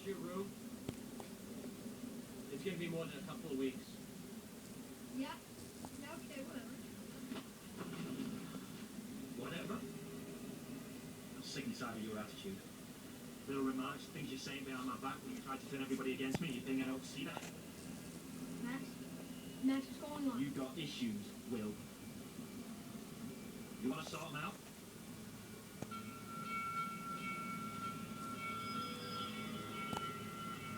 your room? It's gonna be more than a couple of weeks. Yeah. Yeah, okay, whatever. Whatever? I'm sick and tired of your attitude. Little remarks, things you're saying behind my back when you try to turn everybody against me, you think I don't see that? Max? Max, what's going on? You've got issues, Will. You want to sort them out?